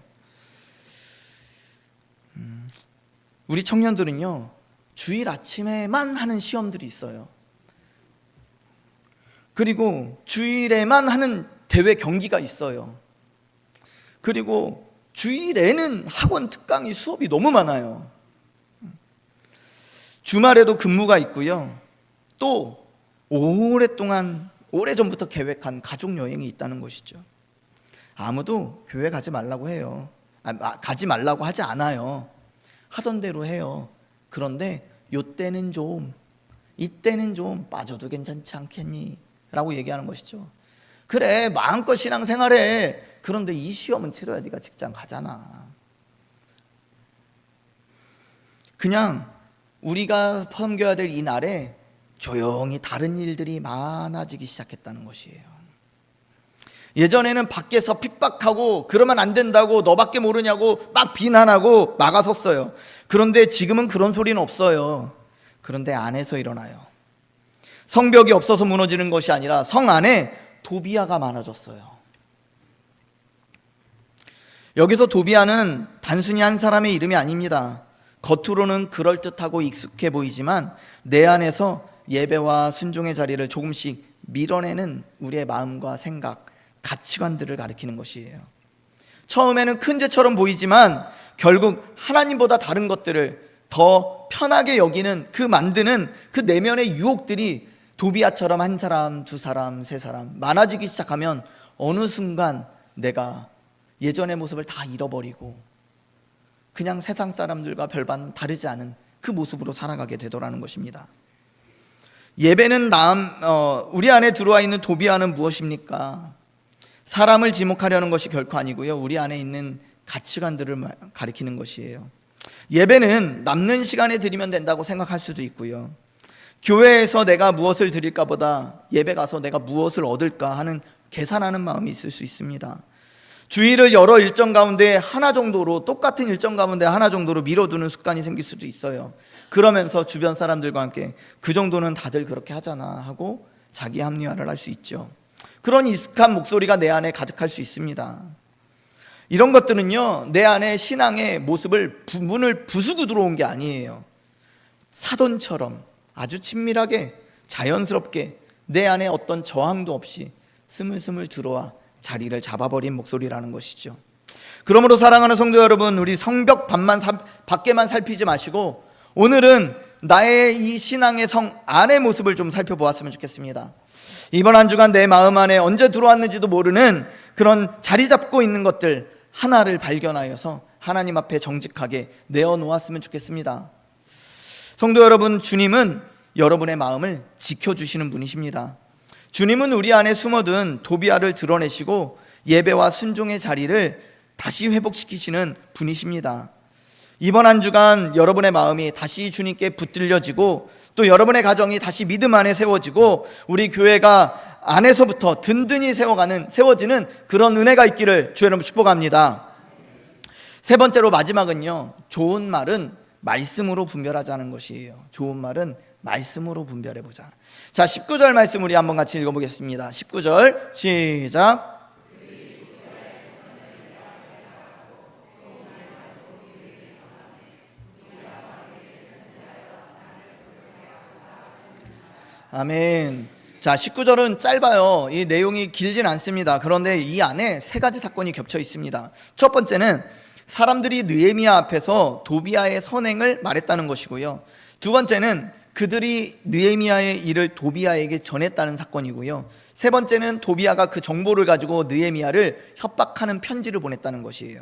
S1: 우리 청년들은요, 주일 아침에만 하는 시험들이 있어요. 그리고 주일에만 하는 대회 경기가 있어요. 그리고 주일에는 학원 특강이 수업이 너무 많아요. 주말에도 근무가 있고요. 또 오래전부터 계획한 가족여행이 있다는 것이죠. 아무도 교회 가지 말라고 해요. 가지 말라고 하지 않아요. 하던 대로 해요. 그런데 이때는 좀 빠져도 괜찮지 않겠니? 라고 얘기하는 것이죠. 그래, 마음껏 신앙생활해. 그런데 이 시험은 치러야 네가 직장 가잖아. 그냥 우리가 섬겨야 될 이 날에 조용히 다른 일들이 많아지기 시작했다는 것이에요. 예전에는 밖에서 핍박하고 그러면 안 된다고, 너밖에 모르냐고 막 비난하고 막아섰어요. 그런데 지금은 그런 소리는 없어요. 그런데 안에서 일어나요. 성벽이 없어서 무너지는 것이 아니라 성 안에 도비아가 많아졌어요. 여기서 도비아는 단순히 한 사람의 이름이 아닙니다. 겉으로는 그럴듯하고 익숙해 보이지만 내 안에서 예배와 순종의 자리를 조금씩 밀어내는 우리의 마음과 생각, 가치관들을 가리키는 것이에요. 처음에는 큰 죄처럼 보이지만 결국 하나님보다 다른 것들을 더 편하게 여기는 만드는 그 내면의 유혹들이 도비아처럼 한 사람, 두 사람, 세 사람 많아지기 시작하면 어느 순간 내가 예전의 모습을 다 잃어버리고 그냥 세상 사람들과 별반 다르지 않은 그 모습으로 살아가게 되더라는 것입니다. 예배는 우리 안에 들어와 있는 도비아는 무엇입니까? 사람을 지목하려는 것이 결코 아니고요, 우리 안에 있는 가치관들을 가리키는 것이에요. 예배는 남는 시간에 드리면 된다고 생각할 수도 있고요, 교회에서 내가 무엇을 드릴까 보다 예배 가서 내가 무엇을 얻을까 하는 계산하는 마음이 있을 수 있습니다. 주일을 여러 일정 가운데 똑같은 일정 가운데 하나 정도로 미뤄두는 습관이 생길 수도 있어요. 그러면서 주변 사람들과 함께 그 정도는 다들 그렇게 하잖아 하고 자기 합리화를 할 수 있죠. 그런 익숙한 목소리가 내 안에 가득할 수 있습니다. 이런 것들은요, 내 안에 신앙의 문을 부수고 들어온 게 아니에요. 사돈처럼 아주 친밀하게 자연스럽게 내 안에 어떤 저항도 없이 스물스물 들어와 자리를 잡아버린 목소리라는 것이죠. 그러므로 사랑하는 성도 여러분, 우리 성벽 밖에만 살피지 마시고 오늘은 나의 이 신앙의 성 안의 모습을 좀 살펴보았으면 좋겠습니다. 이번 한 주간 내 마음 안에 언제 들어왔는지도 모르는 그런 자리 잡고 있는 것들 하나를 발견하여서 하나님 앞에 정직하게 내어놓았으면 좋겠습니다. 성도 여러분, 주님은 여러분의 마음을 지켜주시는 분이십니다. 주님은 우리 안에 숨어든 도비아를 드러내시고 예배와 순종의 자리를 다시 회복시키시는 분이십니다. 이번 한 주간 여러분의 마음이 다시 주님께 붙들려지고 또 여러분의 가정이 다시 믿음 안에 세워지고 우리 교회가 안에서부터 든든히 세워지는 그런 은혜가 있기를 주 여러분 축복합니다. 세 번째로 마지막은요, 좋은 말은 말씀으로 분별하자는 것이에요. 좋은 말은 말씀으로 분별해보자. 자, 19절 말씀 우리 한번 같이 읽어보겠습니다. 19절 시작. 아멘. 자, 19절은 짧아요. 이 내용이 길진 않습니다. 그런데 이 안에 세 가지 사건이 겹쳐 있습니다. 첫 번째는 사람들이 느헤미야 앞에서 도비아의 선행을 말했다는 것이고요. 두 번째는 그들이 느헤미야의 일을 도비아에게 전했다는 사건이고요. 세 번째는 도비아가 그 정보를 가지고 느헤미야를 협박하는 편지를 보냈다는 것이에요.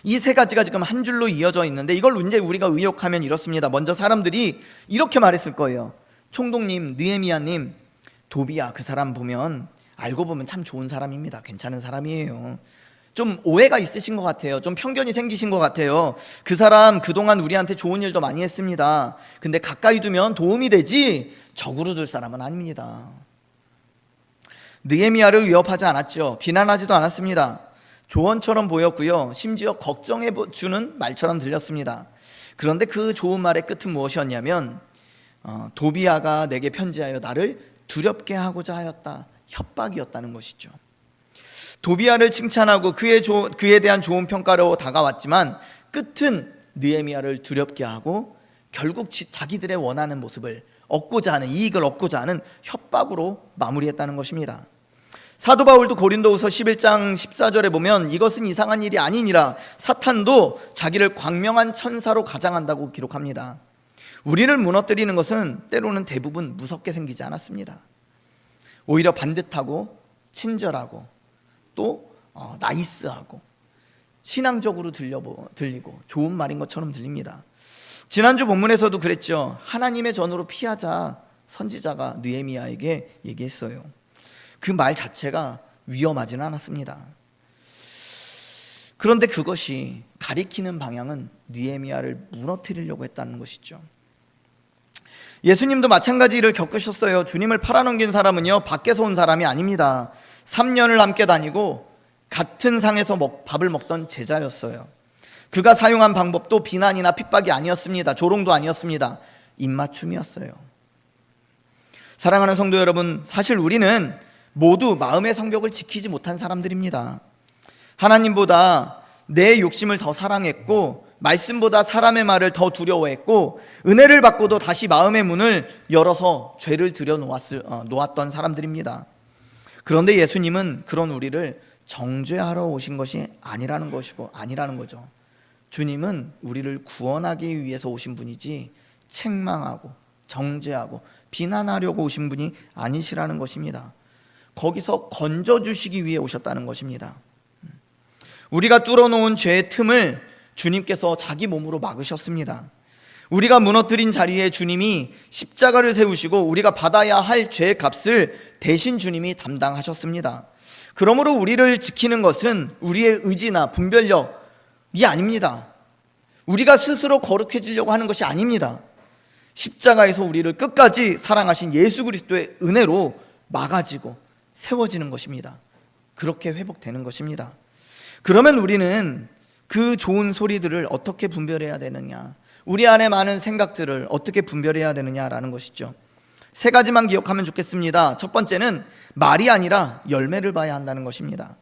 S1: 이 세 가지가 지금 한 줄로 이어져 있는데 이걸 이제 우리가 의역하면 이렇습니다. 먼저 사람들이 이렇게 말했을 거예요. 총독님, 느헤미야님, 도비아 그 사람 보면 알고 보면 참 좋은 사람입니다. 괜찮은 사람이에요. 좀 오해가 있으신 것 같아요. 좀 편견이 생기신 것 같아요. 그 사람 그동안 우리한테 좋은 일도 많이 했습니다. 근데 가까이 두면 도움이 되지 적으로 둘 사람은 아닙니다. 느헤미야를 위협하지 않았죠. 비난하지도 않았습니다. 조언처럼 보였고요. 심지어 걱정해 주는 말처럼 들렸습니다. 그런데 그 좋은 말의 끝은 무엇이었냐면 도비아가 내게 편지하여 나를 두렵게 하고자 하였다. 협박이었다는 것이죠. 도비아를 칭찬하고 그에 대한 좋은 평가로 다가왔지만 끝은 느헤미야를 두렵게 하고 결국 자기들의 원하는 모습을 얻고자 하는, 이익을 얻고자 하는 협박으로 마무리했다는 것입니다. 사도 바울도 고린도후서 11장 14절에 보면 이것은 이상한 일이 아니니라 사탄도 자기를 광명한 천사로 가장한다고 기록합니다. 우리를 무너뜨리는 것은 때로는 대부분 무섭게 생기지 않았습니다. 오히려 반듯하고 친절하고 또 나이스하고 신앙적으로 들리고 좋은 말인 것처럼 들립니다. 지난주 본문에서도 그랬죠. 하나님의 전으로 피하자 선지자가 느헤미야에게 얘기했어요. 그 말 자체가 위험하지는 않았습니다. 그런데 그것이 가리키는 방향은 느헤미야를 무너뜨리려고 했다는 것이죠. 예수님도 마찬가지 일을 겪으셨어요. 주님을 팔아넘긴 사람은요, 밖에서 온 사람이 아닙니다. 3년을 함께 다니고 같은 상에서 밥을 먹던 제자였어요. 그가 사용한 방법도 비난이나 핍박이 아니었습니다. 조롱도 아니었습니다. 입맞춤이었어요. 사랑하는 성도 여러분, 사실 우리는 모두 마음의 성벽을 지키지 못한 사람들입니다. 하나님보다 내 욕심을 더 사랑했고 말씀보다 사람의 말을 더 두려워했고 은혜를 받고도 다시 마음의 문을 열어서 죄를 들여놓았던 사람들입니다. 그런데 예수님은 그런 우리를 정죄하러 오신 것이 아니라는 거죠. 주님은 우리를 구원하기 위해서 오신 분이지 책망하고 정죄하고 비난하려고 오신 분이 아니시라는 것입니다. 거기서 건져주시기 위해 오셨다는 것입니다. 우리가 뚫어놓은 죄의 틈을 주님께서 자기 몸으로 막으셨습니다. 우리가 무너뜨린 자리에 주님이 십자가를 세우시고 우리가 받아야 할 죄의 값을 대신 주님이 담당하셨습니다. 그러므로 우리를 지키는 것은 우리의 의지나 분별력이 아닙니다. 우리가 스스로 거룩해지려고 하는 것이 아닙니다. 십자가에서 우리를 끝까지 사랑하신 예수 그리스도의 은혜로 막아지고 세워지는 것입니다. 그렇게 회복되는 것입니다. 그러면 우리는 그 좋은 소리들을 어떻게 분별해야 되느냐, 우리 안에 많은 생각들을 어떻게 분별해야 되느냐라는 것이죠. 세 가지만 기억하면 좋겠습니다. 첫 번째는 말이 아니라 열매를 봐야 한다는 것입니다.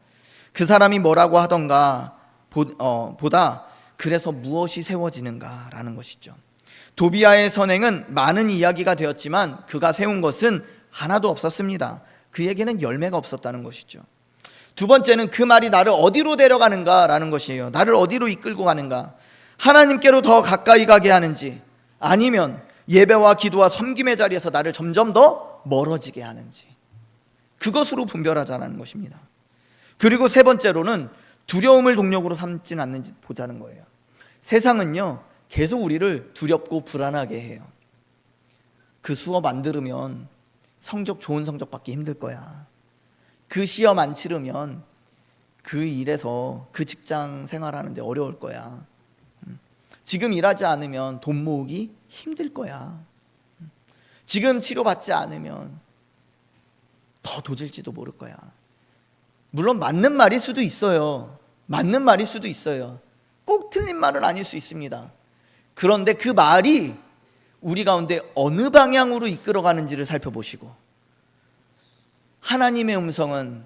S1: 그 사람이 뭐라고 하던가 보다 그래서 무엇이 세워지는가라는 것이죠. 도비아의 선행은 많은 이야기가 되었지만 그가 세운 것은 하나도 없었습니다. 그에게는 열매가 없었다는 것이죠. 두 번째는 그 말이 나를 어디로 데려가는가라는 것이에요. 나를 어디로 이끌고 가는가, 하나님께로 더 가까이 가게 하는지 아니면 예배와 기도와 섬김의 자리에서 나를 점점 더 멀어지게 하는지, 그것으로 분별하자는 것입니다. 그리고 세 번째로는 두려움을 동력으로 삼지는 않는지 보자는 거예요. 세상은요, 계속 우리를 두렵고 불안하게 해요. 그 수업 안 들으면 좋은 성적 받기 힘들 거야. 그 시험 안 치르면 그 일에서 그 직장 생활하는데 어려울 거야. 지금 일하지 않으면 돈 모으기 힘들 거야. 지금 치료받지 않으면 더 도질지도 모를 거야. 물론 맞는 말일 수도 있어요. 맞는 말일 수도 있어요. 꼭 틀린 말은 아닐 수 있습니다. 그런데 그 말이 우리 가운데 어느 방향으로 이끌어가는지를 살펴보시고, 하나님의 음성은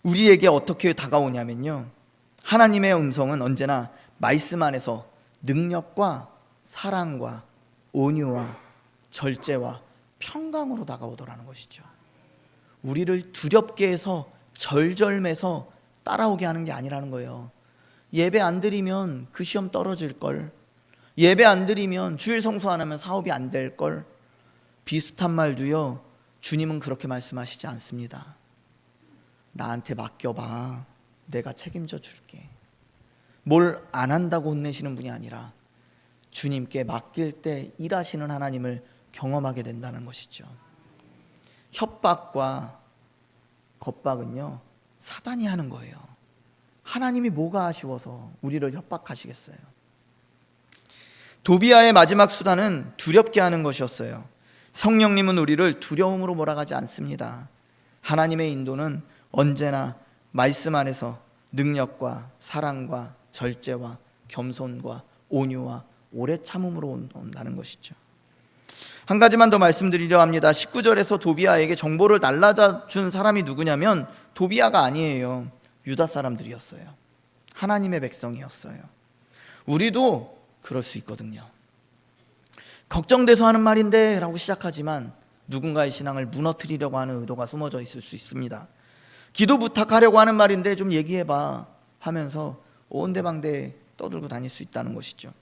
S1: 우리에게 어떻게 다가오냐면요, 하나님의 음성은 언제나 말씀 안에서 능력과 사랑과 온유와 절제와 평강으로 다가오더라는 것이죠. 우리를 두렵게 해서 절절매서 따라오게 하는 게 아니라는 거예요. 예배 안 드리면 그 시험 떨어질 걸, 예배 안 드리면 주일 성수 안 하면 사업이 안 될 걸, 비슷한 말도요, 주님은 그렇게 말씀하시지 않습니다. 나한테 맡겨봐, 내가 책임져 줄게. 뭘 안 한다고 혼내시는 분이 아니라 주님께 맡길 때 일하시는 하나님을 경험하게 된다는 것이죠. 협박과 겁박은요, 사단이 하는 거예요. 하나님이 뭐가 아쉬워서 우리를 협박하시겠어요? 도비아의 마지막 수단은 두렵게 하는 것이었어요. 성령님은 우리를 두려움으로 몰아가지 않습니다. 하나님의 인도는 언제나 말씀 안에서 능력과 사랑과 절제와 겸손과 온유와 오래 참음으로 온다는 것이죠. 한 가지만 더 말씀드리려 합니다. 19절에서 도비아에게 정보를 날라다 준 사람이 누구냐면 도비아가 아니에요. 유다 사람들이었어요. 하나님의 백성이었어요. 우리도 그럴 수 있거든요. 걱정돼서 하는 말인데 라고 시작하지만 누군가의 신앙을 무너뜨리려고 하는 의도가 숨어져 있을 수 있습니다. 기도 부탁하려고 하는 말인데 좀 얘기해봐 하면서 온데방데 떠들고 다닐 수 있다는 것이죠.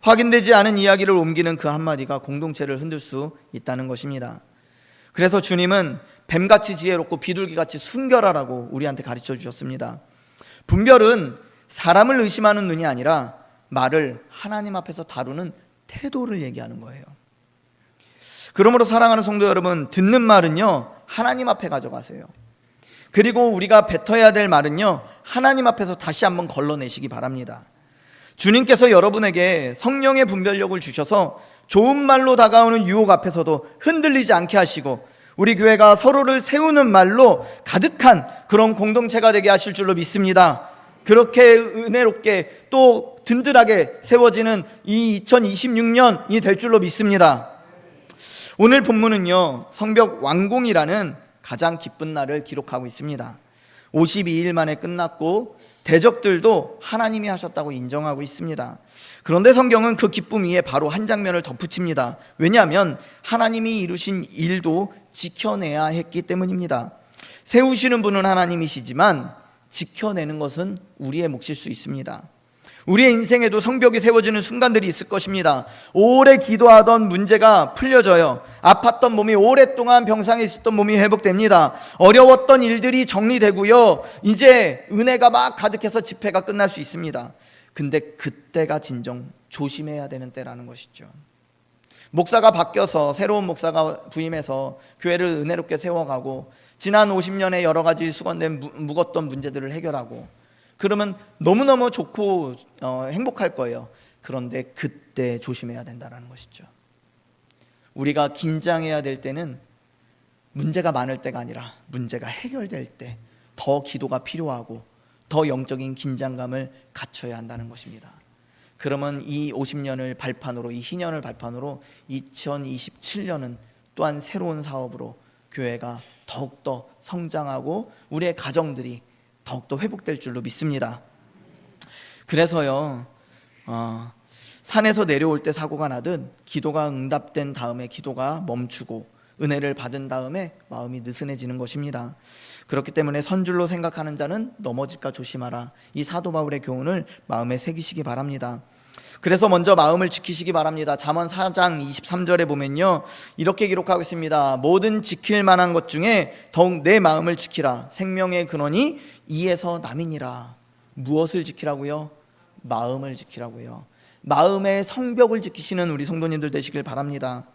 S1: 확인되지 않은 이야기를 옮기는 그 한마디가 공동체를 흔들 수 있다는 것입니다. 그래서 주님은 뱀같이 지혜롭고 비둘기같이 순결하라고 우리한테 가르쳐 주셨습니다. 분별은 사람을 의심하는 눈이 아니라 말을 하나님 앞에서 다루는 태도를 얘기하는 거예요. 그러므로 사랑하는 성도 여러분, 듣는 말은요, 하나님 앞에 가져가세요. 그리고 우리가 뱉어야 될 말은요, 하나님 앞에서 다시 한번 걸러내시기 바랍니다. 주님께서 여러분에게 성령의 분별력을 주셔서 좋은 말로 다가오는 유혹 앞에서도 흔들리지 않게 하시고 우리 교회가 서로를 세우는 말로 가득한 그런 공동체가 되게 하실 줄로 믿습니다. 그렇게 은혜롭게 또 든든하게 세워지는 이 2026년이 될 줄로 믿습니다. 오늘 본문은요, 성벽 완공이라는 가장 기쁜 날을 기록하고 있습니다. 52일 만에 끝났고 대적들도 하나님이 하셨다고 인정하고 있습니다. 그런데 성경은 그 기쁨 위에 바로 한 장면을 덧붙입니다. 왜냐하면 하나님이 이루신 일도 지켜내야 했기 때문입니다. 세우시는 분은 하나님이시지만 지켜내는 것은 우리의 몫일 수 있습니다. 우리의 인생에도 성벽이 세워지는 순간들이 있을 것입니다. 오래 기도하던 문제가 풀려져요. 아팠던 몸이 오랫동안 병상에 있었던 몸이 회복됩니다. 어려웠던 일들이 정리되고요, 이제 은혜가 막 가득해서 집회가 끝날 수 있습니다. 근데 그때가 진정 조심해야 되는 때라는 것이죠. 목사가 바뀌어서 새로운 목사가 부임해서 교회를 은혜롭게 세워가고 지난 50년의 여러 가지 수건된 묵었던 문제들을 해결하고 그러면 너무너무 좋고 행복할 거예요. 그런데 그때 조심해야 된다는 것이죠. 우리가 긴장해야 될 때는 문제가 많을 때가 아니라 문제가 해결될 때 더 기도가 필요하고 더 영적인 긴장감을 갖춰야 한다는 것입니다. 그러면 이 50년을 발판으로, 이 희년을 발판으로 2027년은 또한 새로운 사업으로 교회가 더욱더 성장하고 우리의 가정들이 더욱더 회복될 줄로 믿습니다. 그래서요, 산에서 내려올 때 사고가 나듯 기도가 응답된 다음에 기도가 멈추고 은혜를 받은 다음에 마음이 느슨해지는 것입니다. 그렇기 때문에 선줄로 생각하는 자는 넘어질까 조심하라. 이 사도 바울의 교훈을 마음에 새기시기 바랍니다. 그래서 먼저 마음을 지키시기 바랍니다. 잠언 4장 23절에 보면요, 이렇게 기록하고 있습니다. 모든 지킬 만한 것 중에 더욱 내 마음을 지키라. 생명의 근원이 이에서 남이니라. 무엇을 지키라고요? 마음을 지키라고요. 마음의 성벽을 지키시는 우리 성도님들 되시길 바랍니다.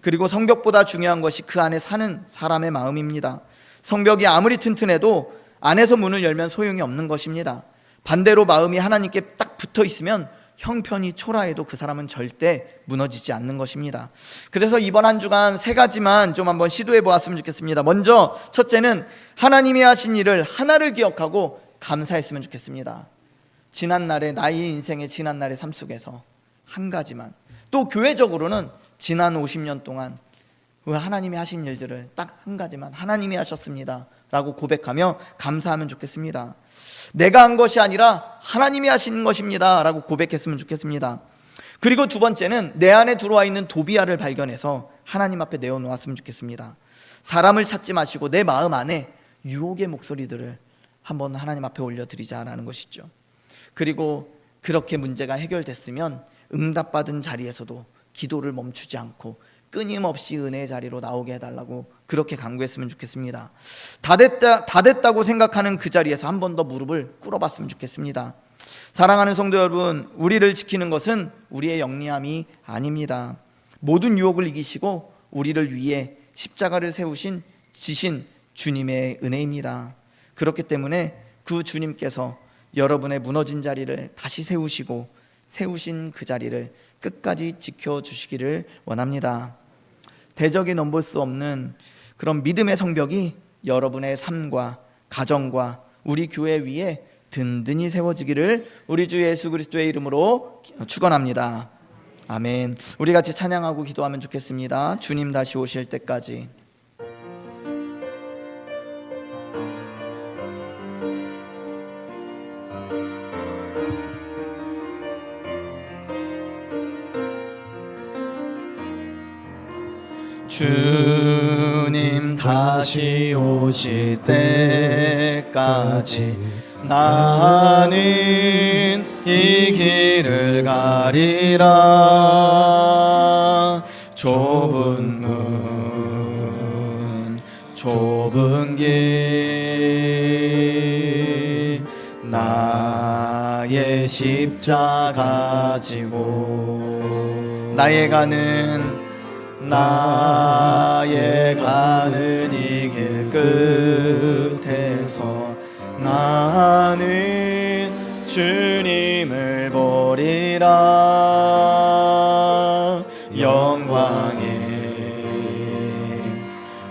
S1: 그리고 성벽보다 중요한 것이 그 안에 사는 사람의 마음입니다. 성벽이 아무리 튼튼해도 안에서 문을 열면 소용이 없는 것입니다. 반대로 마음이 하나님께 딱 붙어 있으면 형편이 초라해도 그 사람은 절대 무너지지 않는 것입니다. 그래서 이번 한 주간 세 가지만 좀 한번 시도해 보았으면 좋겠습니다. 먼저 첫째는 하나님이 하신 일을 하나를 기억하고 감사했으면 좋겠습니다. 지난날의 나의 인생의 지난날의 삶 속에서 한 가지만, 또 교회적으로는 지난 50년 동안 하나님이 하신 일들을 딱 한 가지만 하나님이 하셨습니다 라고 고백하며 감사하면 좋겠습니다. 내가 한 것이 아니라 하나님이 하신 것입니다 라고 고백했으면 좋겠습니다. 그리고 두 번째는 내 안에 들어와 있는 도비아를 발견해서 하나님 앞에 내어놓았으면 좋겠습니다. 사람을 찾지 마시고 내 마음 안에 유혹의 목소리들을 한번 하나님 앞에 올려드리자라는 것이죠. 그리고 그렇게 문제가 해결됐으면 응답받은 자리에서도 기도를 멈추지 않고 끊임없이 은혜의 자리로 나오게 해달라고 그렇게 간구했으면 좋겠습니다. 다 됐다고 생각하는 그 자리에서 한 번 더 무릎을 꿇어봤으면 좋겠습니다. 사랑하는 성도 여러분, 우리를 지키는 것은 우리의 영리함이 아닙니다. 모든 유혹을 이기시고 우리를 위해 십자가를 지신 주님의 은혜입니다. 그렇기 때문에 그 주님께서 여러분의 무너진 자리를 다시 세우신 그 자리를 끝까지 지켜주시기를 원합니다. 대적이 넘볼 수 없는 그런 믿음의 성벽이 여러분의 삶과 가정과 우리 교회 위에 든든히 세워지기를 우리 주 예수 그리스도의 이름으로 축원합니다. 아멘. 우리 같이 찬양하고 기도하면 좋겠습니다. 주님 다시 오실 때까지. 주님 다시 오실 때까지 나는 이 길을 가리라. 좁은 문 좁은 길 나의 십자가 지고 나의 가는 이 길 끝에서 나는 주님을 보리라. 영광의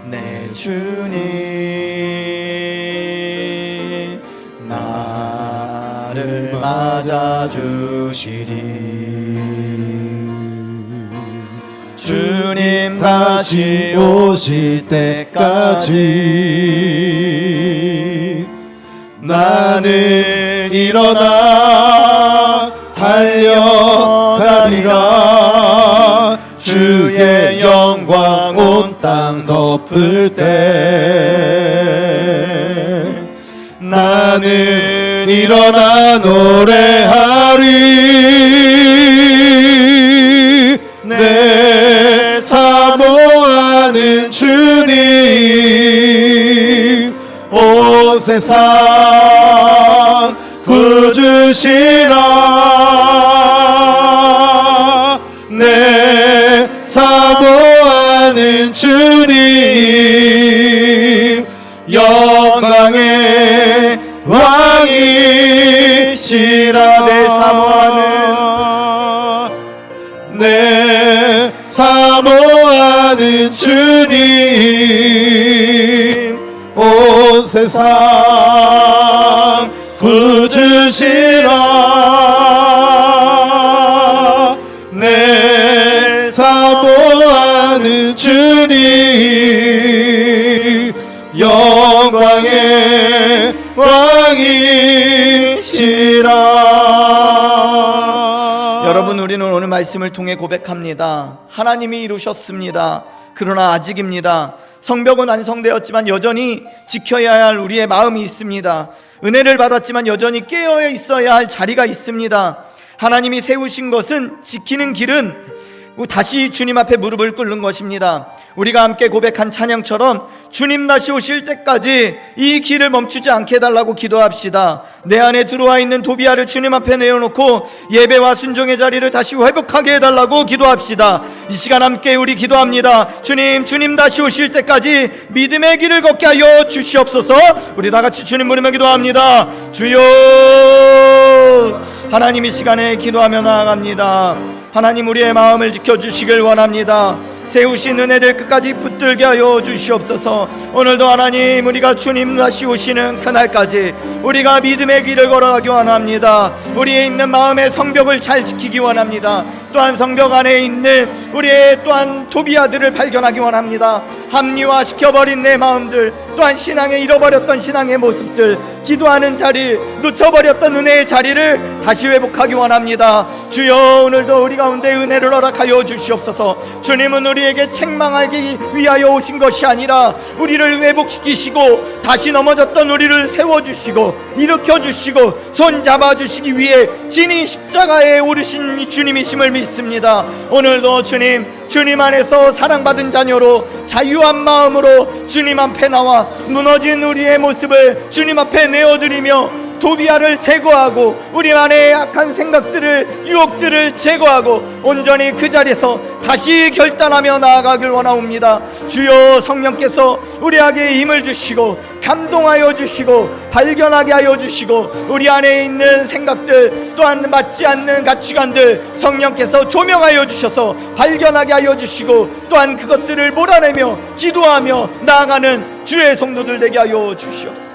S1: 내 주님 나를 맞아주시리. 주님 다시 오실 때까지 나는 일어나 달려가리라. 주의 영광 온 땅 덮을 때 나는 일어나 노래하리. 내 사모하는 주님 온 세상 구주시라. 내 사모하는 주님 영광의 왕이시라. 내 사모하는 주님 온 세상 구주시라. 내 사모하는 주님 영광의 왕이시라. 여러분, 우리는 오늘 말씀을 통해 고백합니다. 하나님이 이루셨습니다. 그러나 아직입니다. 성벽은 완성되었지만 여전히 지켜야 할 우리의 마음이 있습니다. 은혜를 받았지만 여전히 깨어 있어야 할 자리가 있습니다. 하나님이 세우신 것은, 지키는 길은 다시 주님 앞에 무릎을 꿇는 것입니다. 우리가 함께 고백한 찬양처럼 주님 다시 오실 때까지 이 길을 멈추지 않게 해달라고 기도합시다. 내 안에 들어와 있는 도비아를 주님 앞에 내어놓고 예배와 순종의 자리를 다시 회복하게 해달라고 기도합시다. 이 시간 함께 우리 기도합니다. 주님 다시 오실 때까지 믿음의 길을 걷게 하여 주시옵소서. 우리 다 같이 주님 부르며 기도합니다. 주여. 하나님, 이 시간에 기도하며 나아갑니다. 하나님, 우리의 마음을 지켜주시길 원합니다. 세우신 은혜를 끝까지 붙들게 하여 주시옵소서. 오늘도 하나님, 우리가 주님 다시 오시는 그날까지 우리가 믿음의 길을 걸어가기 원합니다. 우리의 있는 마음의 성벽을 잘 지키기 원합니다. 또한 성벽 안에 있는 우리의 또한 도비아들을 발견하기 원합니다. 합리화시켜버린 내 마음들, 또한 신앙에 잃어버렸던 신앙의 모습들, 기도하는 자리, 놓쳐버렸던 은혜의 자리를 다시 회복하기 원합니다. 주여, 오늘도 우리 가운데 은혜를 허락하여 주시옵소서. 주님은 우리에게 책망하기 위하여 오신 것이 아니라 우리를 회복시키시고 다시 넘어졌던 우리를 세워주시고 일으켜주시고 손잡아주시기 위해 진히 십자가에 오르신 주님이심을 믿습니다. 오늘도 주님 안에서 사랑받은 자녀로 자유한 마음으로 주님 앞에 나와 무너진 우리의 모습을 주님 앞에 내어드리며 도비아를 제거하고 우리 안에 악한 생각들을, 유혹들을 제거하고 온전히 그 자리에서 다시 결단하며 나아가길 원하옵니다. 주여, 성령께서 우리에게 힘을 주시고 감동하여 주시고 발견하게 하여 주시고 우리 안에 있는 생각들, 또한 맞지 않는 가치관들 성령께서 조명하여 주셔서 발견하게 하여 주시고 또한 그것들을 몰아내며 기도하며 나아가는 주의 성도들 되게 하여 주시옵소서.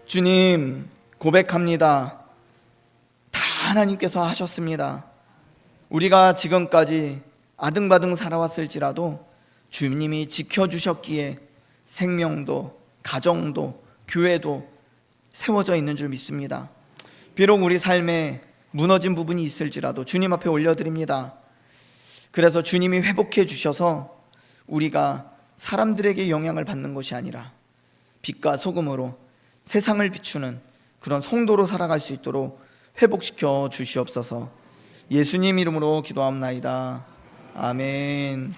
S1: 주님, 고백합니다. 다 하나님께서 하셨습니다. 우리가 지금까지 아등바등 살아왔을지라도 주님이 지켜주셨기에 생명도, 가정도, 교회도 세워져 있는 줄 믿습니다. 비록 우리 삶에 무너진 부분이 있을지라도 주님 앞에 올려드립니다. 그래서 주님이 회복해 주셔서 우리가 사람들에게 영향을 받는 것이 아니라 빛과 소금으로 세상을 비추는 그런 성도로 살아갈 수 있도록 회복시켜 주시옵소서. 예수님 이름으로 기도합나이다. 아멘.